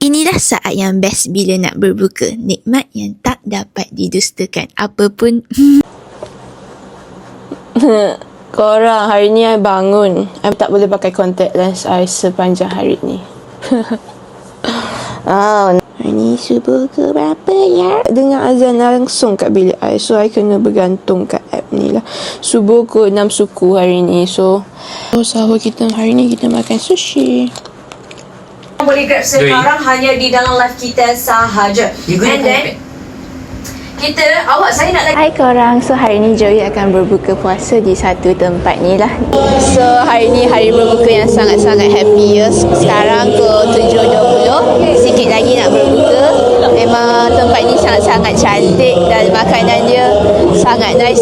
Inilah saat yang best bila nak berbuka. Nikmat yang tak dapat didustakan. Apapun... Korang, hari ni I bangun. I tak boleh pakai contact lens I sepanjang hari ni. Hari ni subuh ke berapa ya? Dengar azan langsung kat bilik I. So, I kena bergantung kat app ni lah. Subuh ke 6 suku hari ni. So, sahur kita hari ni kita makan sushi. Boleh grab sekarang hanya di dalam live kita sahaja. And then saya nak lagi. Hai korang, so hari ni Joey akan berbuka puasa di satu tempat ni lah. So hari ni hari berbuka yang sangat-sangat happy ya. Sekarang ke 7.20, sikit lagi nak berbuka. Memang tempat ni sangat-sangat cantik dan makanan dia sangat nice.